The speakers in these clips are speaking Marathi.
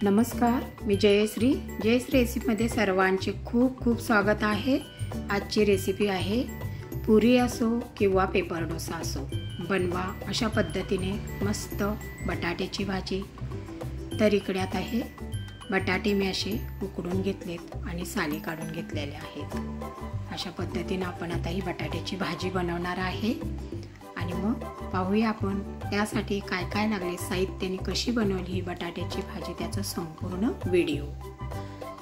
नमस्कार, मी जयश्री रेसिपीमध्ये सर्वांचे खूप खूप स्वागत आहे। आजची रेसिपी आहे पुरी असो किंवा पेपर डोसा असो, बनवा अशा पद्धतीने मस्त बटाट्याची भाजी। तर इकडे आता हे बटाटे मी असे उकडून घेतलेत आणि साली काढून घेतलेले आहेत। अशा पद्धतीने आपण आता ही बटाट्याची भाजी बनवणार आहे आणि मग पाहूया आपण त्यासाठी काय काय लागले, साहित्याने कशी बनवली ही बटाट्याची भाजी, त्याचा संपूर्ण व्हिडिओ।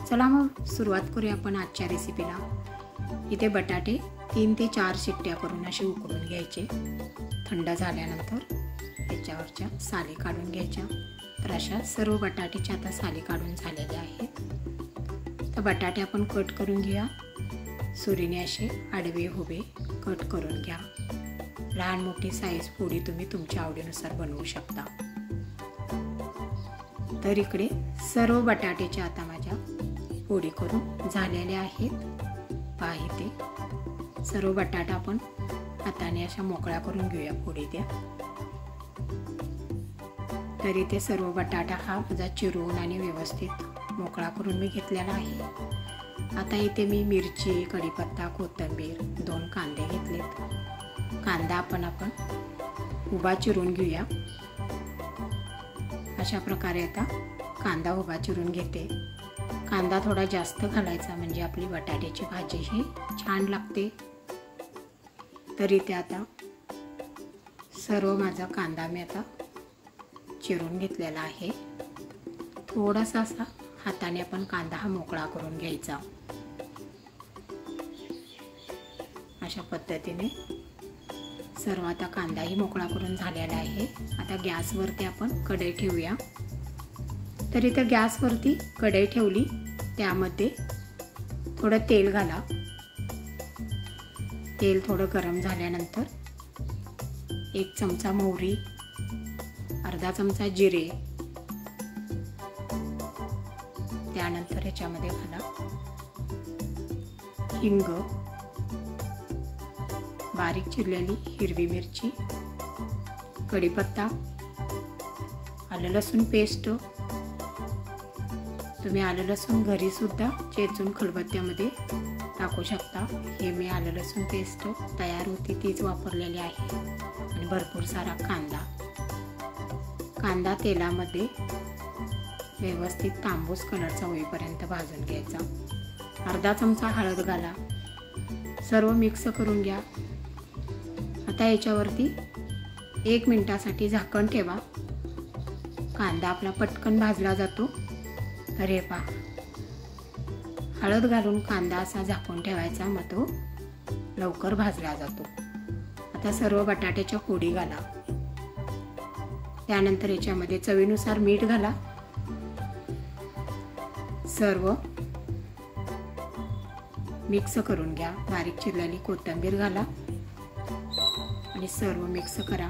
चला मग सुरुवात करूया आपण आजच्या रेसिपीला। इथे बटाटे 3 ते 4 शिट्ट्या करून असे उकडून घ्यायचे। थंड झाल्यानंतर त्याच्यावरच्या साली काढून घ्यायच्या। तर अशा सर्व बटाट्याच्या आता साली काढून झालेल्या आहेत। तर बटाटे आपण कट करून घेऊया। सुरीने असे आडवे उभे कट करून घ्या। लहान मोठी साईज पोळी तुम्ही तुमच्या आवडीनुसार बनवू शकता। तर इकडे सर्व बटाट्याच्या आता माझ्या पोळी करून झालेल्या आहेत। पहा इथे सर्व बटाटा आपण हाताने अशा मोकळा करून घेऊया पोळी द्या। तर इथे सर्व बटाटा हा माझा चिरून आणि व्यवस्थित मोकळा करून मी घेतलेला आहे। आता इथे मी मिरची, कढीपत्ता, कोथिंबीर, 2 कांदे घेतलेत। कांदा आपण उभा चिरून घेऊया। अशा प्रकारे आता कांदा उभा चिरून घेते। कांदा थोडा जास्त घालायचा म्हणजे आपली बटाट्याची भाजी ही छान लागते। तर इथे आता सर्व माझा कांदा मी आता चिरून घेतलेला आहे। थोडासा असा हाताने आपण कांदा हा मोकळा करून घ्यायचा। अशा पद्धतीने सर्व आता कांदाही मोकळा करून झालेला आहे। आता गॅसवरती आपण कढई ठेवूया। तर इथे गॅसवरती कढई ठेवली, त्यामध्ये थोडं तेल घाला। तेल थोडं गरम झाल्यानंतर 1 चमचा मोहरी, अर्धा चमचा जिरे, त्यानंतर याच्यामध्ये घाला हिंग, बारीक चिरलेली हिरवी मिरची, कढीपत्ता, आलं लसूण पेस्ट। तुम्ही आलं लसूण घरी सुद्धा चेचून खलबत्त्यामध्ये टाकू शकता। हे मी आलं लसूण पेस्ट तयार होती तीच वापरलेली आहे। आणि भरपूर सारा कांदा तेलामध्ये व्यवस्थित तांबूस कलरचा होईपर्यंत भाजून घ्यायचा। अर्धा चमचा हळद घाला, सर्व मिक्स करून घ्या। आता याच्यावरती 1 मिनिटासाठी झाकण ठेवा। कांदा आपला पटकन भाजला जातो। तर हे पहा, हळद घालून कांदा असा झाकून ठेवायचा, मग तो लवकर भाजला जातो। आता सर्व बटाट्याच्या फोडी घाला। त्यानंतर याच्यामध्ये चवीनुसार मीठ घाला। सर्व मिक्स करून घ्या। बारीक चिरलेली कोथिंबीर घाला आणि सर्व मिक्स करा।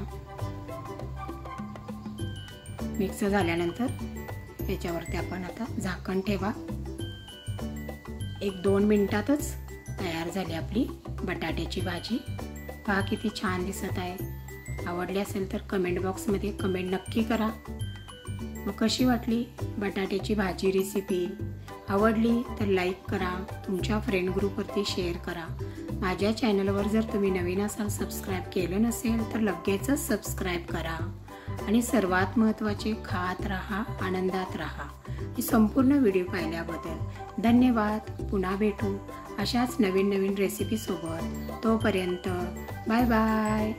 मिक्स झाल्यानंतर याच्यावरती आपण आता झाकण ठेवा। 1-2 मिनिटातच तयार झाली आपली बटाट्याची भाजी। पहा किती छान दिसत आहे। आवडली असेल तर कमेंट बॉक्समध्ये कमेंट नक्की करा। मग कशी वाटली बटाट्याची भाजी रेसिपी? आवडली तर लाईक करा, तुमच्या फ्रेंड ग्रुपवरती शेअर करा। माझ्या चॅनलवर जर तुम्ही नवीन असाल, सबस्क्राईब केलं नसेल तर लगेचच सबस्क्राईब करा। आणि सर्वात महत्त्वाचे, खात राहा, आनंदात राहा। ही संपूर्ण व्हिडिओ पाहिल्याबद्दल धन्यवाद। पुन्हा भेटू अशाच नवीन रेसिपी सोबत। तोपर्यंत बाय बाय।